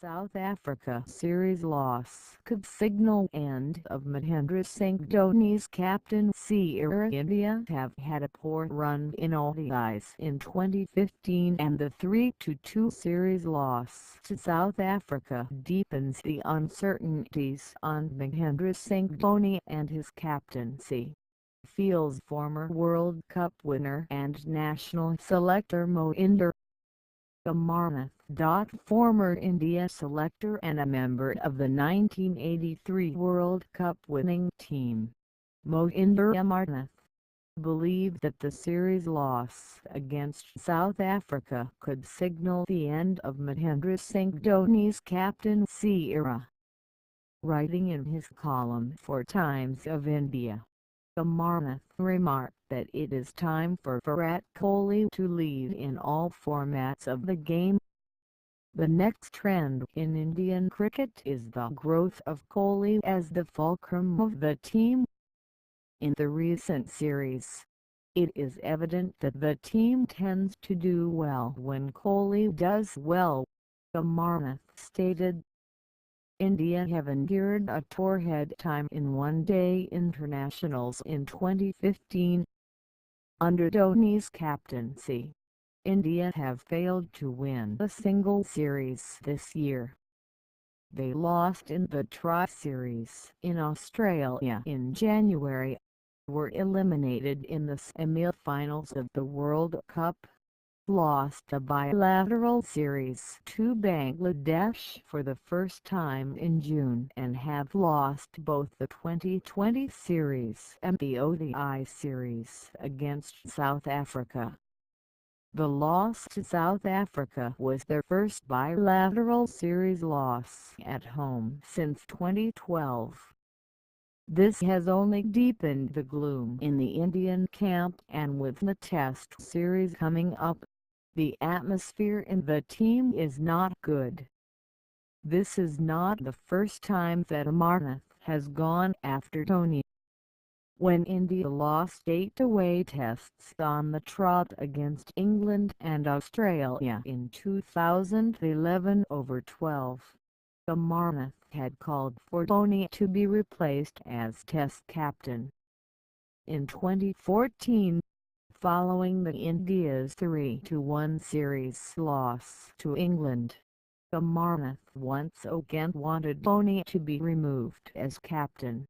South Africa series loss could signal end of Mahendra Singh Dhoni's captaincy era. India have had a poor run in ODIs in 2015, and the 3-2 series loss to South Africa deepens the uncertainties on Mahendra Singh Dhoni and his captaincy, feels former World Cup winner and national selector Mohinder Amarnath.Former India selector and a member of the 1983 World Cup winning team, Mohinder Amarnath, believed that the series loss against South Africa could signal the end of Mahendra Singh Dhoni's captaincy era. Writing in his column for Times of India, Amarnath remarked that it is time for Virat Kohli to lead in all formats of the game. The next trend in Indian cricket is the growth of Kohli as the fulcrum of the team. In the recent series, it is evident that the team tends to do well when Kohli does well, Amarnath stated. India have endured a torrid time in one-day internationals in 2015. Under Dhoni's captaincy, India have failed to win a single series this year. They lost in the Tri-Series in Australia in January, were eliminated in the semi-finals of the World Cup, lost a bilateral series to Bangladesh for the first time in June, and have lost both the 2020 series and the ODI series against South Africa. The loss to South Africa was their first bilateral series loss at home since 2012. This has only deepened the gloom in the Indian camp, and with the Test series coming up, the atmosphere in the team is not good. This is not the first time that Amarnath has gone after Dhoni. When India lost 8 away tests on the trot against England and Australia in 2011 over 12, Amarnath had called for Dhoni to be replaced as Test captain. In 2014, following the India's 3-1 series loss to England, Amarnath once again wanted Dhoni to be removed as captain.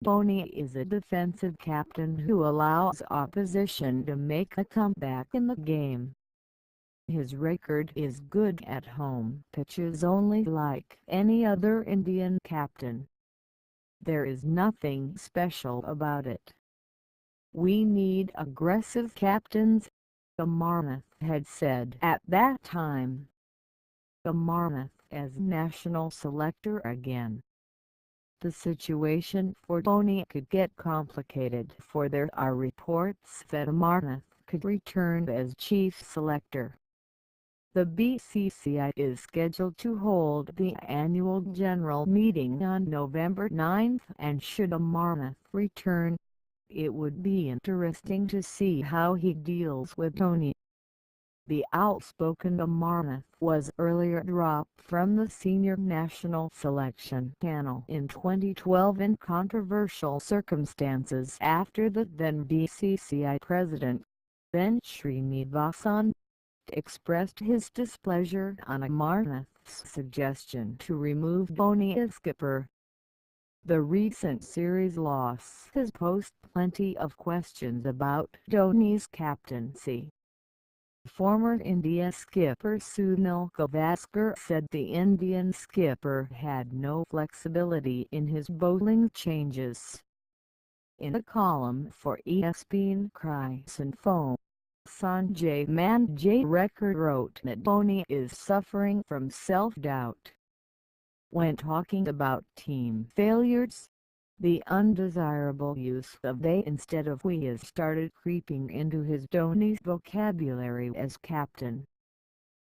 Dhoni is a defensive captain who allows opposition to make a comeback in the game. His record is good at home pitches, only like any other Indian captain. There is nothing special about it. We need aggressive captains, Amarnath had said at that time. Amarnath as national selector again. The situation for Dhoni could get complicated, for there are reports that Amarnath could return as chief selector. The BCCI is scheduled to hold the annual general meeting on November 9, and should Amarnath return, it would be interesting to see how he deals with Dhoni. The outspoken Amarnath was earlier dropped from the senior national selection panel in 2012 in controversial circumstances after the then BCCI president, Ben Srinivasan, expressed his displeasure on Amarnath's suggestion to remove Dhoni as skipper. The recent series loss has posed plenty of questions about Dhoni's captaincy. Former India skipper Sunil Gavaskar said the Indian skipper had no flexibility in his bowling changes. In a column for ESPN Cricinfo, Sanjay Manjrekar wrote that Dhoni is suffering from self-doubt. When talking about team failures, the undesirable use of they instead of we has started creeping into his Dhoni's vocabulary as captain.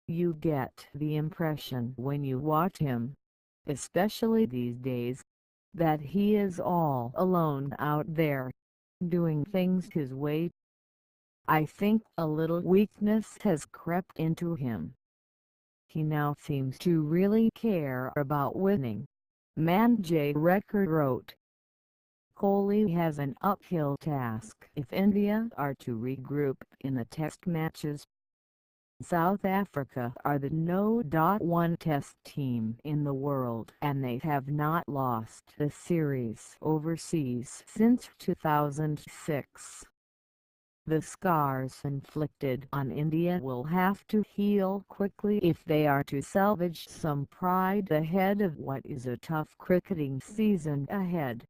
You get the impression when you watch him, especially these days, that he is all alone out there, doing things his way. I think a little weakness has crept into him. He now seems to really care about winning, Manjay Record wrote. Kohli has an uphill task if India are to regroup in the test matches. South Africa are the No.1 test team in the world and they have not lost the series overseas since 2006. The scars inflicted on India will have to heal quickly if they are to salvage some pride ahead of what is a tough cricketing season ahead.